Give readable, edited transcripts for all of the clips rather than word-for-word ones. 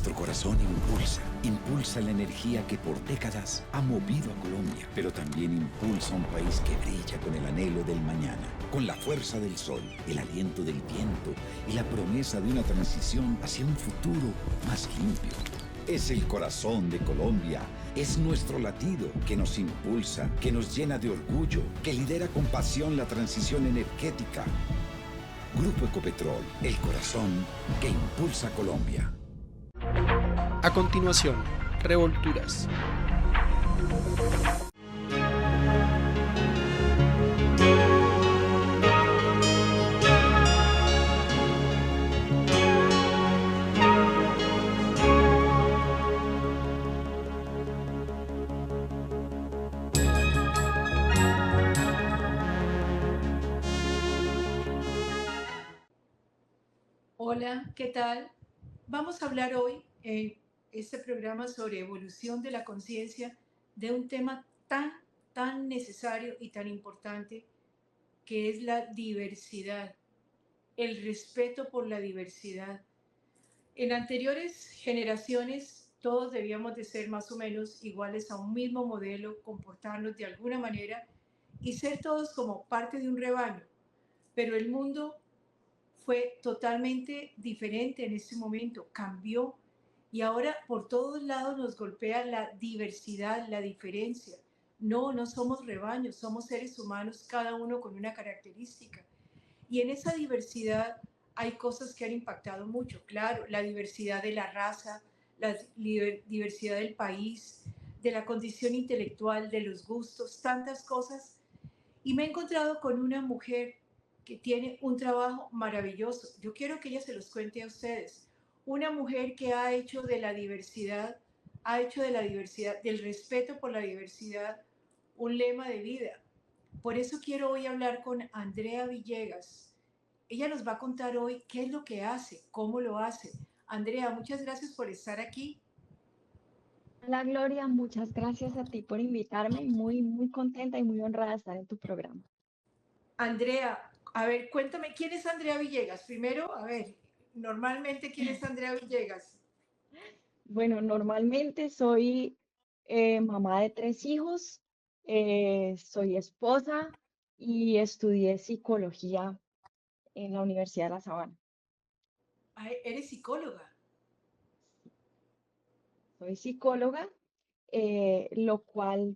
Nuestro corazón impulsa la energía que por décadas ha movido a Colombia, pero también impulsa un país que brilla con el anhelo del mañana, con la fuerza del sol, el aliento del viento y la promesa de una transición hacia un futuro más limpio. Es el corazón de Colombia, es nuestro latido que nos impulsa, que nos llena de orgullo, que lidera con pasión la transición energética. Grupo Ecopetrol, el corazón que impulsa a Colombia. A continuación, Revolturas. Hola, ¿qué tal? Vamos a hablar hoy en este programa sobre evolución de la conciencia de un tema tan necesario y tan importante que es la diversidad, el respeto por la diversidad. En anteriores generaciones todos debíamos de ser más o menos iguales a un mismo modelo, comportarnos de alguna manera y ser todos como parte de un rebaño, pero el mundo fue totalmente diferente en este momento, cambió y ahora por todos lados nos golpea la diversidad, la diferencia. No, no somos rebaños, somos seres humanos, cada uno con una característica. Y en esa diversidad hay cosas que han impactado mucho. Claro, la diversidad de la raza, la diversidad del país, de la condición intelectual, de los gustos, tantas cosas. Y me he encontrado con una mujer que tiene un trabajo maravilloso. Yo quiero que ella se los cuente a ustedes. Una mujer que ha hecho de la diversidad, del respeto por la diversidad, un lema de vida. Por eso quiero hoy hablar con Andrea Villegas. Ella nos va a contar hoy qué es lo que hace, cómo lo hace. Andrea, muchas gracias por estar aquí. Hola Gloria, muchas gracias a ti por invitarme. Muy contenta y muy honrada de estar en tu programa. Andrea, a ver, cuéntame, ¿quién es Andrea Villegas? Primero, a ver, normalmente, ¿quién es Andrea Villegas? Bueno, normalmente soy mamá de 3 hijos, soy esposa y estudié psicología en la Universidad de La Sabana. Ay, eres psicóloga. Soy psicóloga, lo cual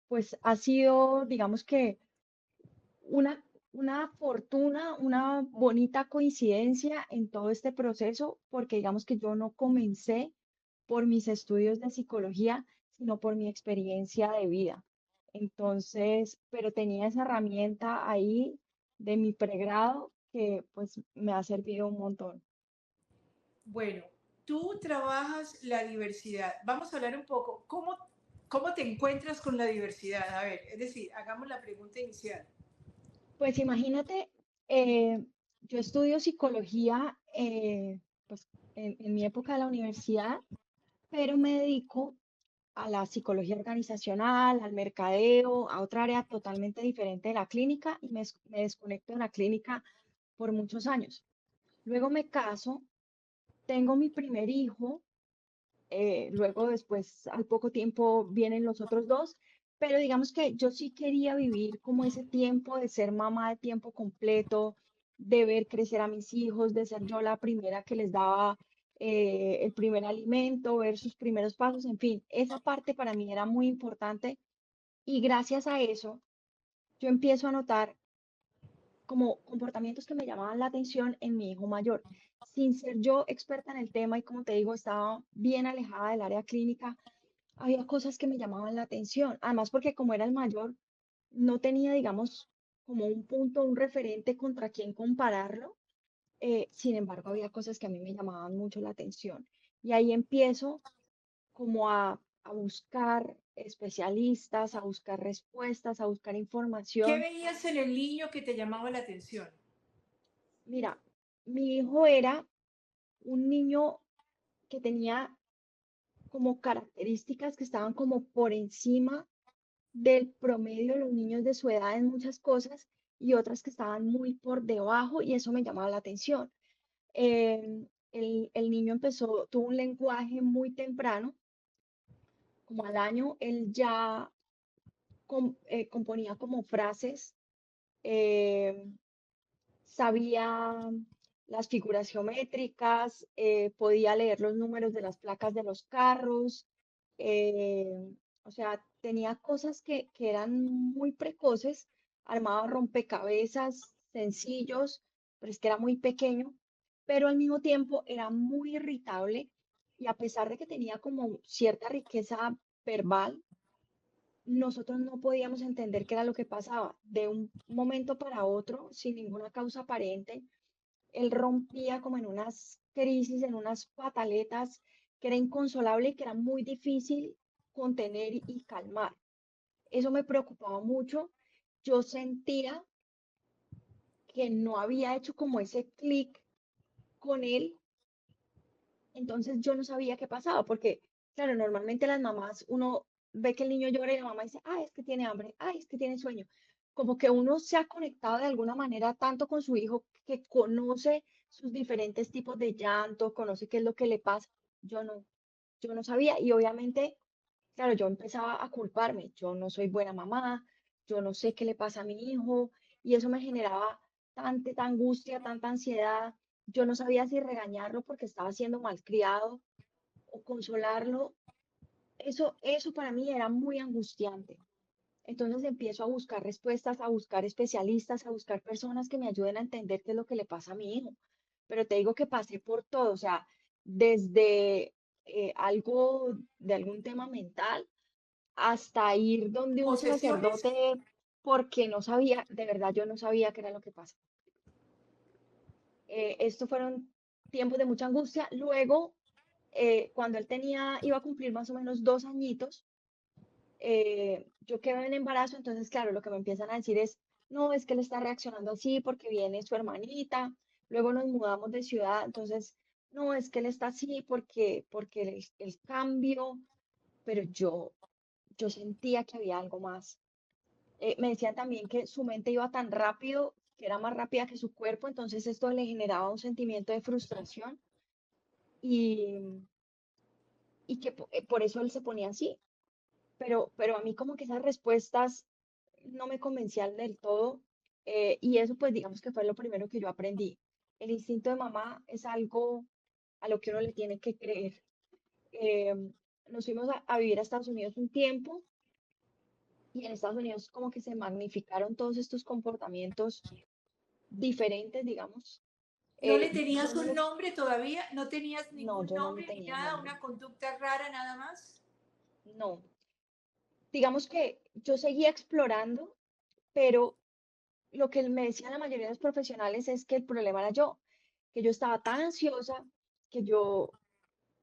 pues ha sido, digamos que una, una fortuna, una bonita coincidencia en todo este proceso, porque digamos que yo no comencé por mis estudios de psicología, sino por mi experiencia de vida. Entonces, pero tenía esa herramienta ahí de mi pregrado que pues me ha servido un montón. Bueno, tú trabajas la diversidad. Vamos a hablar un poco, ¿cómo te encuentras con la diversidad? A ver, es decir, hagamos la pregunta inicial. Pues imagínate, eh, yo estudio psicología pues en mi época de la universidad, pero me dedico a la psicología organizacional, al mercadeo, a otra área totalmente diferente de la clínica y me desconecto de la clínica por muchos años. Luego me caso, tengo mi primer hijo, luego después al poco tiempo vienen los otros dos, pero digamos que yo sí quería vivir como ese tiempo de ser mamá de tiempo completo, de ver crecer a mis hijos, de ser yo la primera que les daba el primer alimento, ver sus primeros pasos, en fin, esa parte para mí era muy importante y gracias a eso yo empiezo a notar como comportamientos que me llamaban la atención en mi hijo mayor. Sin ser yo experta en el tema y como te digo, estaba bien alejada del área clínica, había cosas que me llamaban la atención. Además, porque como era el mayor, no tenía, digamos, como un punto, un referente contra quien compararlo. Sin embargo, había cosas que a mí me llamaban mucho la atención. Y ahí empiezo como a buscar especialistas, a buscar respuestas, a buscar ¿Qué información. veías en el niño que te llamaba la atención? Mira, mi hijo era un niño que tenía como características que estaban como por encima del promedio de los niños de su edad en muchas cosas y otras que estaban muy por debajo y eso me llamaba la atención. el niño tuvo un lenguaje muy temprano, como al año, él ya componía como frases, eh, sabía las figuras geométricas, podía leer los números de las placas de los carros, o sea, tenía cosas que eran muy precoces, armaba rompecabezas sencillos, pero es que era muy pequeño, pero al mismo tiempo era muy irritable y a pesar de que tenía como cierta riqueza verbal, nosotros no podíamos entender qué era lo que pasaba. De un momento para otro, sin ninguna causa aparente, él rompía como en unas crisis, en unas pataletas que era inconsolable y que era muy difícil contener y calmar. Eso me preocupaba mucho. Yo sentía que no había hecho como ese clic con él, entonces yo no sabía qué pasaba, porque, claro, normalmente las mamás, uno ve que el niño llora y la mamá dice, ay, es que tiene hambre, ay, es que tiene sueño. Como que uno se ha conectado de alguna manera tanto con su hijo que conoce sus diferentes tipos de llanto, conoce qué es lo que le pasa. Yo no, yo no sabía y obviamente, claro, yo empezaba a culparme. Yo no soy buena mamá, yo no sé qué le pasa a mi hijo y eso me generaba tanta angustia, tanta ansiedad. Yo no sabía si regañarlo porque estaba siendo malcriado o consolarlo. Eso para mí era muy angustiante. Entonces empiezo a buscar respuestas, a buscar especialistas, a buscar personas que me ayuden a entender qué es lo que le pasa a mi hijo. Pero te digo que pasé por todo, o sea, desde algo de algún tema mental hasta ir donde un ¿Posesiones? sacerdote porque no sabía, de verdad yo no sabía qué era lo que pasa. Estos fueron tiempos de mucha angustia. Luego, cuando él iba a cumplir más o menos 2 añitos, yo quedé en embarazo, entonces, claro, lo que me empiezan a decir es, no, es que él está reaccionando así porque viene su hermanita, luego nos mudamos de ciudad, entonces, no, es que él está así porque el cambio, pero yo sentía que había algo más. Me decían también que su mente iba tan rápido, que era más rápida que su cuerpo, entonces esto le generaba un sentimiento de frustración y, y que por eso él se ponía así. Pero a mí como que esas respuestas no me convencían del todo y eso pues digamos que fue lo primero que yo aprendí. El instinto de mamá es algo a lo que uno le tiene que creer. Eh, Nos fuimos a vivir a Estados Unidos un tiempo y en Estados Unidos como que se magnificaron todos estos comportamientos diferentes, digamos. ¿No le Yo tenías no un los, nombre todavía? ¿No tenías no, ningún yo no le nombre ni tenía nada? nombre. ¿Una conducta rara nada más? No, digamos que yo seguía explorando, pero lo que me decían la mayoría de los profesionales es que el problema era yo, que yo estaba tan ansiosa, que yo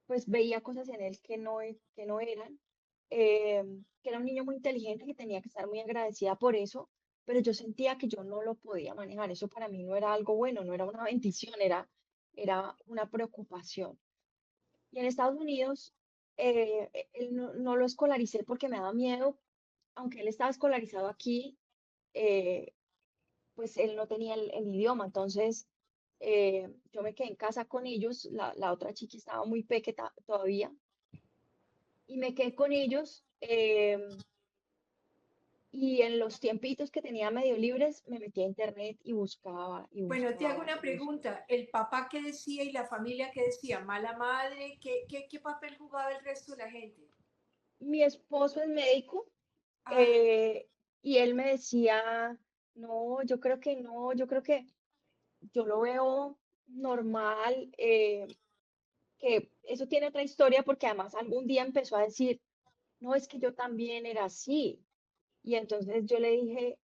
pues veía cosas en él que no eran, que era un niño muy inteligente, que tenía que estar muy agradecida por eso, pero yo sentía que yo no lo podía manejar. Eso para mí no era algo bueno, no era una bendición, era una preocupación. Y en Estados Unidos, él no lo escolaricé porque me daba miedo, aunque él estaba escolarizado aquí, eh, pues él no tenía el idioma, entonces yo me quedé en casa con ellos, la otra chiqui estaba muy pequeña todavía, y me quedé con ellos y en los tiempitos que tenía medio libres me metí a internet y buscaba y Bueno, te hago buscaba una y buscaba. pregunta. ¿El papá qué decía y la familia qué decía? ¿Mala madre? ¿Qué papel jugaba el resto de la gente? Mi esposo es médico Ah, eh, y él me decía, no, yo creo que no, yo creo que yo lo veo normal, que eso tiene otra historia porque además algún día empezó a decir, no, es que yo también era así. Y entonces yo le dije,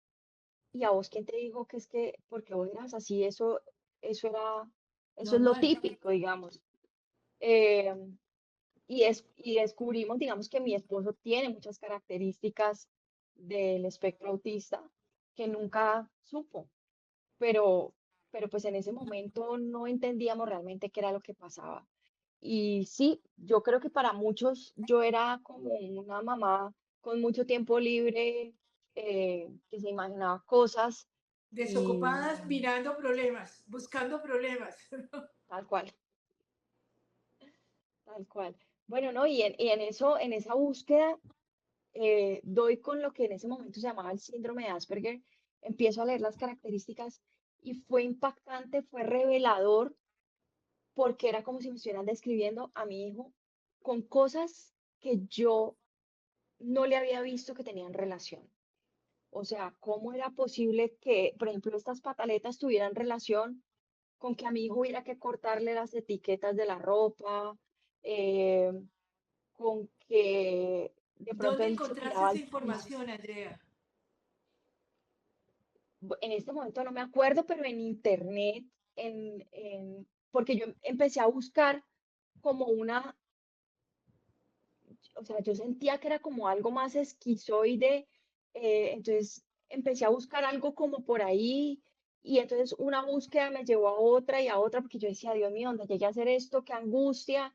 ¿y a vos quién te dijo que es que porque vos eras así, eso era, eso es lo normal. típico, digamos? Eh, y descubrimos, digamos, que mi esposo tiene muchas características del espectro autista que nunca supo, pero, pero pues en ese momento no entendíamos realmente qué era lo que pasaba. Y sí, yo creo que para muchos yo era como una mamá con mucho tiempo libre, que se imaginaba cosas y Desocupadas mirando problemas, buscando problemas. tal cual. tal cual. Bueno, ¿no? Y en eso, en esa búsqueda, doy con lo que en ese momento se llamaba el síndrome de Asperger, empiezo a leer las características y fue impactante, fue revelador, porque era como si me estuvieran describiendo a mi hijo con cosas que yo no le había visto que tenían relación. O sea, ¿cómo era posible que, por ejemplo, estas pataletas tuvieran relación con que a mi hijo hubiera que cortarle las etiquetas de la ropa, eh, con que de pronto ¿Dónde él se encontraste tiraba esa al piso? información, Andrea? En este momento no me acuerdo, pero en internet, porque yo empecé a buscar como una, o sea, yo sentía que era como algo más esquizoide, entonces empecé a buscar algo como por ahí, y entonces una búsqueda me llevó a otra y a otra, porque yo decía, Dios mío, ¿dónde llegué a hacer esto? ¡Qué angustia!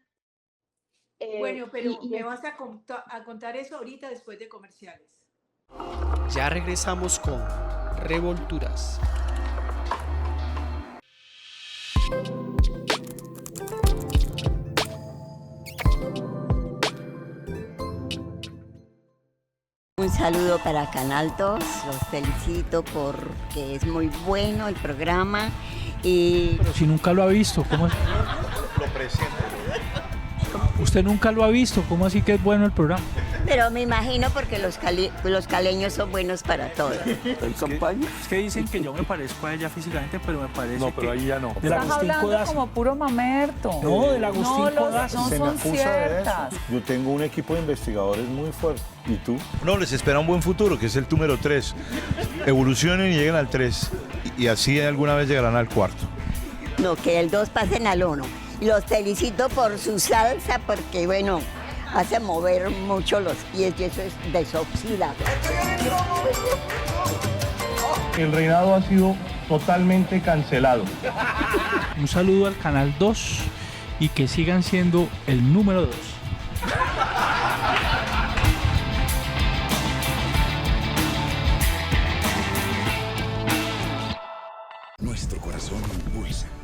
Bueno, Y, pero y me vas a contar eso ahorita después de comerciales. Ya regresamos con Revolturas. Un saludo para Canal 2, los felicito porque es muy bueno el programa y Pero si nunca lo ha visto, ¿cómo es? Lo presento. Usted nunca lo ha visto, ¿cómo así que es bueno el programa? pero me imagino porque los caleños son buenos para todo. Es que dicen que yo me parezco a ella físicamente, pero me parece No, pero que... ahí ya no. Del Estás Agustín hablando Codazzi. como puro mamerto. No, del Agustín no, Codazzi. no Se me son acusa de ciertas. eso. Yo tengo un equipo de investigadores muy fuerte. ¿Y tú? No, les espera un buen futuro, que es el número 3. Evolucionen y lleguen al 3. Y así alguna vez llegarán al 4. No, que el 2 pasen al 1. Y los felicito por su salsa porque, bueno, hace mover mucho los pies y eso es desoxida. El reinado ha sido totalmente cancelado. Un saludo al Canal 2 y que sigan siendo el número 2. Nuestro corazón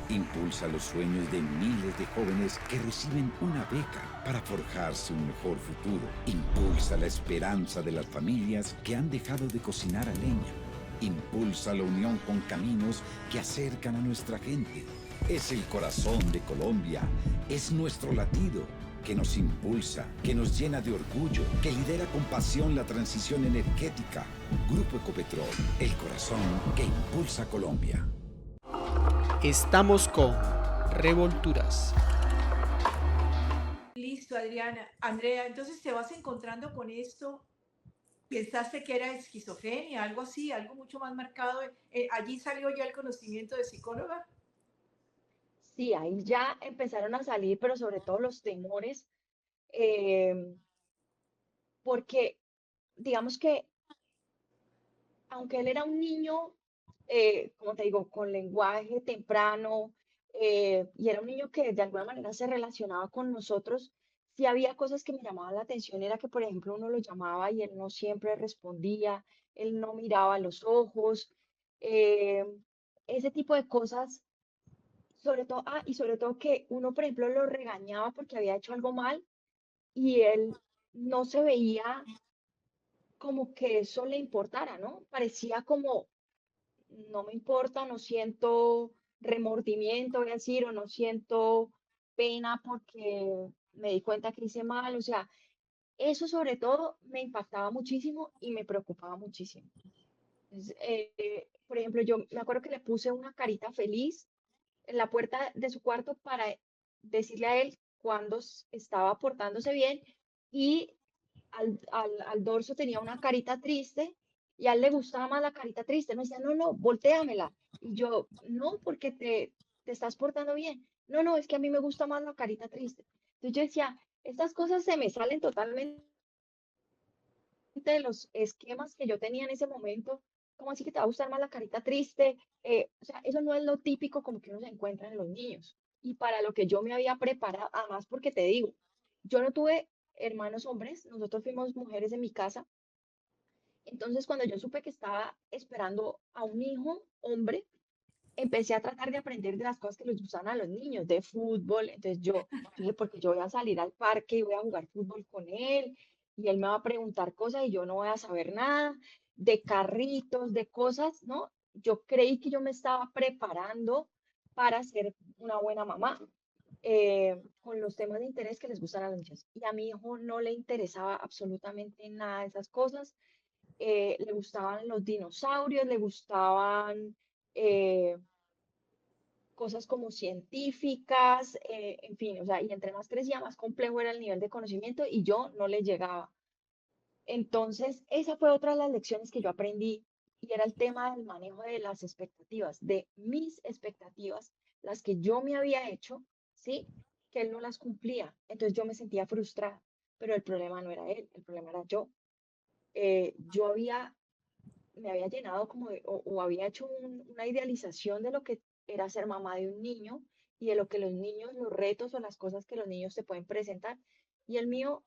impulsa los sueños de miles de jóvenes que reciben una beca para forjarse un mejor futuro. Impulsa la esperanza de las familias que han dejado de cocinar a leña. Impulsa la unión con caminos que acercan a nuestra gente. Es el corazón de Colombia, es nuestro latido que nos impulsa, que nos llena de orgullo, que lidera con pasión la transición energética. Grupo Ecopetrol, el corazón que impulsa Colombia. Estamos con Revolturas. Listo, Adriana. Andrea, entonces te vas encontrando con esto. ¿Pensaste que era esquizofrenia, algo así, algo mucho más marcado? ¿Allí salió ya el conocimiento de psicóloga? sí, ahí ya empezaron a salir, pero sobre todo los temores, eh, porque digamos que aunque él era un niño, como te digo, con lenguaje temprano, y era un niño que de alguna manera se relacionaba con nosotros, sí había cosas que me llamaban la atención, era que, por ejemplo, uno lo llamaba y él no siempre respondía, él no miraba a los ojos, eh, ese tipo de cosas, sobre todo, y sobre todo que uno, por ejemplo, lo regañaba porque había hecho algo mal y él no se veía como que eso le importara, ¿no? Parecía como no me importa, no siento remordimiento, voy a decir, o no siento pena porque me di cuenta que hice mal, o sea, eso sobre todo me impactaba muchísimo y me preocupaba muchísimo. Entonces, por ejemplo, yo me acuerdo que le puse una carita feliz en la puerta de su cuarto para decirle a él cuando estaba portándose bien y al dorso tenía una carita triste y a él le gustaba más la carita triste. Me decía, no, no, voltéamela. Y yo, no, porque te estás portando bien. No, no, es que a mí me gusta más la carita triste. Entonces yo decía, estas cosas se me salen totalmente de los esquemas que yo tenía en ese momento. ¿Cómo así que te va a gustar más la carita triste? O sea, eso no es lo típico como que uno se encuentra en los niños. Y para lo que yo me había preparado, además porque te digo, yo no tuve hermanos hombres, nosotros fuimos mujeres en mi casa. Entonces, cuando yo supe que estaba esperando a un hijo hombre, empecé a tratar de aprender de las cosas que les gustan a los niños, de fútbol. Entonces yo dije, porque yo voy a salir al parque y voy a jugar fútbol con él y él me va a preguntar cosas y yo no voy a saber nada de carritos, de cosas, ¿no? Yo creí que yo me estaba preparando para ser una buena mamá con los temas de interés que les gustan a los niños. Y a mi hijo no le interesaba absolutamente nada de esas cosas. Le gustaban los dinosaurios, le gustaban eh, cosas como científicas, en fin, o sea, y entre más crecía, más complejo era el nivel de conocimiento y yo no le llegaba. Entonces, esa fue otra de las lecciones que yo aprendí y era el tema del manejo de las expectativas, de mis expectativas, las que yo me había hecho, ¿sí? Que él no las cumplía. Entonces yo me sentía frustrada, pero el problema no era él, el problema era yo. Yo me había llenado como o había hecho una idealización de lo que era ser mamá de un niño y de lo que los niños, los retos o las cosas que los niños te pueden presentar. Y el mío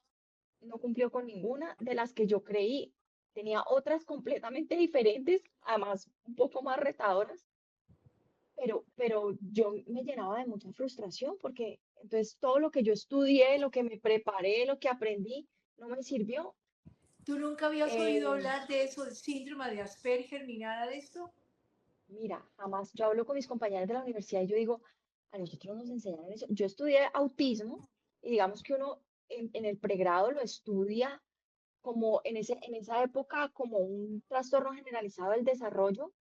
no cumplió con ninguna de las que yo creí. Tenía otras completamente diferentes, además un poco más retadoras, pero yo me llenaba de mucha frustración porque entonces todo lo que yo estudié, lo que me preparé, lo que aprendí, no me sirvió. ¿Tú nunca habías oído Eh, hablar de eso, del síndrome de Asperger ni nada de esto? Mira, jamás, yo hablo con mis compañeras de la universidad y yo digo, a nosotros nos enseñaron eso. Yo estudié autismo y digamos que uno en el pregrado lo estudia como en esa época como un trastorno generalizado del desarrollo,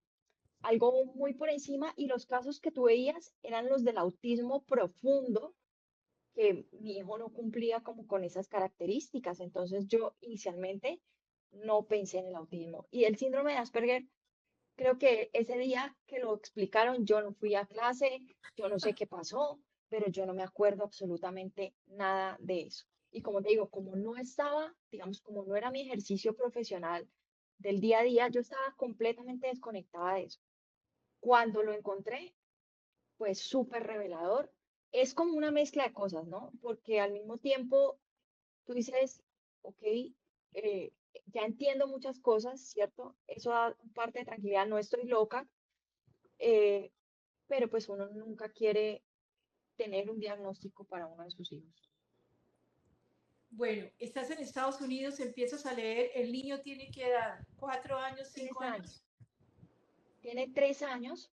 algo muy por encima y los casos que tú veías eran los del autismo profundo, que mi hijo no cumplía como con esas características. Entonces yo inicialmente no pensé en el autismo. Y el síndrome de Asperger, creo que ese día que lo explicaron, yo no fui a clase, yo no sé qué pasó, pero yo no me acuerdo absolutamente nada de eso. Y como te digo, como no estaba, digamos, como no era mi ejercicio profesional del día a día, yo estaba completamente desconectada de eso. Cuando lo encontré, pues súper revelador. Es como una mezcla de cosas, ¿no? Porque al mismo tiempo tú dices, ok, ya entiendo muchas cosas, ¿cierto? Eso da parte de tranquilidad, no estoy loca, eh, pero pues uno nunca quiere tener un diagnóstico para uno de sus hijos. Bueno, estás en Estados Unidos, empiezas a leer, el niño tiene que edad, 4 años, cinco Tres años. años. Tiene 3 años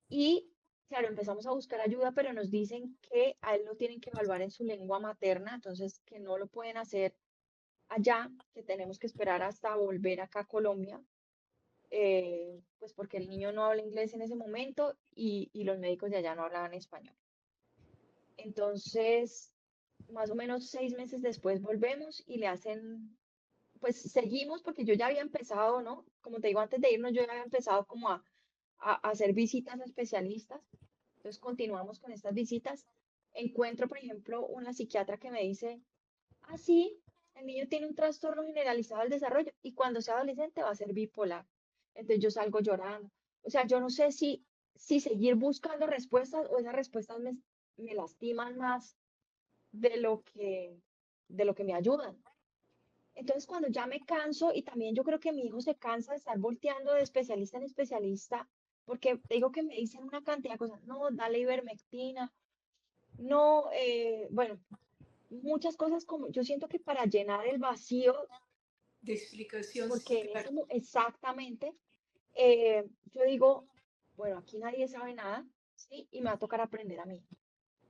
y, claro, empezamos a buscar ayuda, pero nos dicen que a él lo tienen que evaluar en su lengua materna, entonces que no lo pueden hacer allá, que tenemos que esperar hasta volver acá a Colombia, pues porque el niño no habla inglés en ese momento y los médicos de allá no hablaban español. Entonces, más o menos 6 meses después volvemos y le hacen, pues seguimos porque yo ya había empezado, ¿no? Como te digo, antes de irnos yo ya había empezado como a hacer visitas a especialistas. Entonces continuamos con estas visitas. Encuentro, por ejemplo, una psiquiatra que me dice, ah, sí, el niño tiene un trastorno generalizado del desarrollo y cuando sea adolescente va a ser bipolar. Entonces yo salgo llorando. O sea, yo no sé si seguir buscando respuestas o esas respuestas me lastiman más de de lo que me ayudan. Entonces, cuando ya me canso, y también yo creo que mi hijo se cansa de estar volteando de especialista en especialista, porque te digo que me dicen una cantidad de cosas, no, dale ivermectina, no, bueno, muchas cosas como, yo siento que para llenar el vacío, De explicación, porque en claro. exactamente, yo digo, bueno, aquí nadie sabe nada, ¿sí? Y me va a tocar aprender a mí.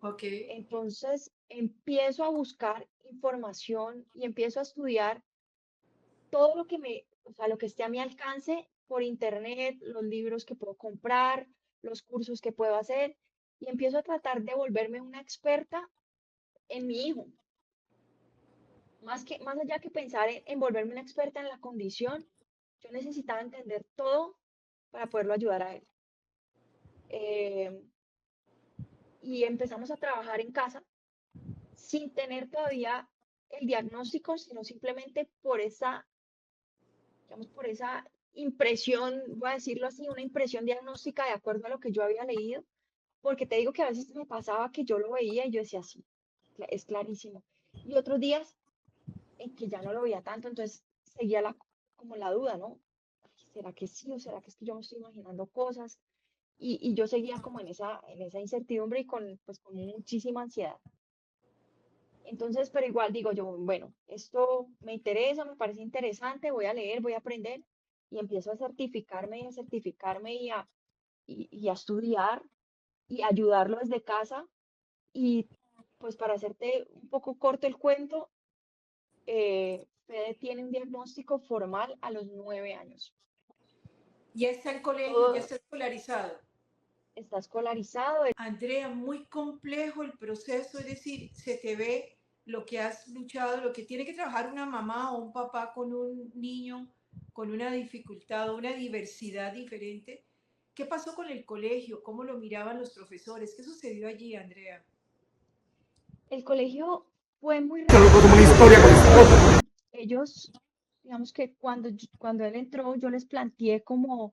Ok. Entonces, empiezo a buscar información y empiezo a estudiar todo lo que o sea, lo que esté a mi alcance por internet, los libros que puedo comprar, los cursos que puedo hacer, y empiezo a tratar de volverme una experta en mi hijo. Más allá que pensar en volverme una experta en la condición, yo necesitaba entender todo para poderlo ayudar a él. Eh, y empezamos a trabajar en casa sin tener todavía el diagnóstico, sino simplemente por digamos, por esa impresión, voy a decirlo así, una impresión diagnóstica de acuerdo a lo que yo había leído, porque te digo que a veces me pasaba que yo lo veía y yo decía, sí, es clarísimo. Y otros días en que ya no lo veía tanto, entonces seguía como la duda, ¿no? ¿Será que sí o será que es que yo me estoy imaginando cosas? y yo seguía como en esa incertidumbre y con, pues, con muchísima ansiedad. Entonces, pero igual digo yo, bueno, esto me interesa, me parece interesante, voy a leer, voy a aprender y empiezo a certificarme y a estudiar y ayudarlo desde casa. Y pues para hacerte un poco corto el cuento, Fede tiene un diagnóstico formal a los 9 años. Ya está en colegio, ya Todo está escolarizado. está escolarizado. Andrea, muy complejo el proceso, es decir, se te ve lo que has luchado, lo que tiene que trabajar una mamá o un papá con un niño con una dificultad o una diversidad diferente. ¿Qué pasó con el colegio? ¿Cómo lo miraban los profesores? ¿Qué sucedió allí, Andrea? El colegio fue muy raro. Ellos, digamos que cuando él entró, yo les planteé como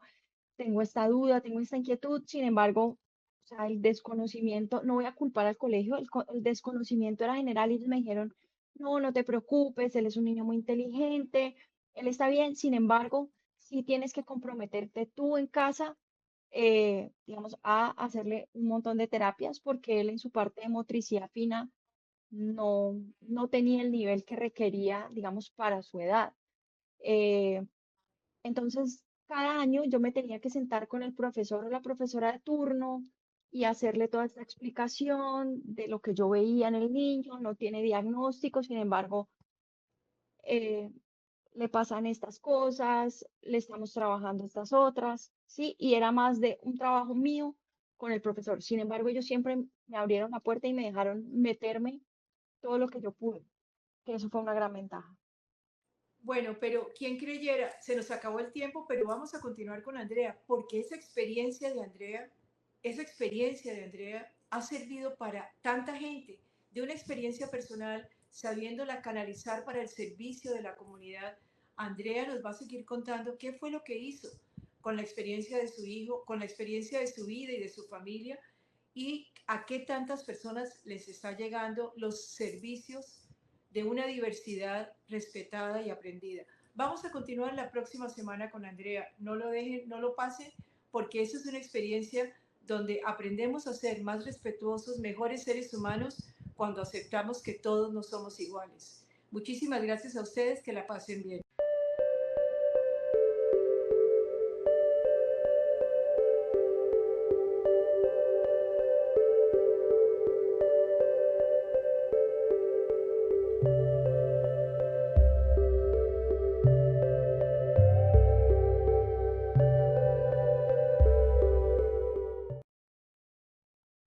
tengo esta duda, tengo esta inquietud, sin embargo, o sea, el desconocimiento, no voy a culpar al colegio, el desconocimiento era general y ellos me dijeron, no, no te preocupes, él es un niño muy inteligente, él está bien, sin embargo, sí tienes que comprometerte tú en casa, digamos, a hacerle un montón de terapias porque él en su parte de motricidad fina no tenía el nivel que requería, digamos, para su edad. Eh, entonces, cada año yo me tenía que sentar con el profesor o la profesora de turno y hacerle toda esta explicación de lo que yo veía en el niño, no tiene diagnóstico, sin embargo, eh, le pasan estas cosas, le estamos trabajando estas otras, ¿sí? Y era más de un trabajo mío con el profesor. Sin embargo, ellos siempre me abrieron la puerta y me dejaron meterme todo lo que yo pude, que eso fue una gran ventaja. Bueno, pero ¿quién creyera? Se nos acabó el tiempo, pero vamos a continuar con Andrea, porque esa experiencia de Andrea ha servido para tanta gente, de una experiencia personal, sabiéndola canalizar para el servicio de la comunidad. Andrea nos va a seguir contando qué fue lo que hizo con la experiencia de su hijo, con la experiencia de su vida y de su familia, y a qué tantas personas les está llegando los servicios de una diversidad respetada y aprendida. Vamos a continuar la próxima semana con Andrea. No lo dejen, no lo pasen, porque eso es una experiencia donde aprendemos a ser más respetuosos, mejores seres humanos, cuando aceptamos que todos no somos iguales. Muchísimas gracias a ustedes, que la pasen bien.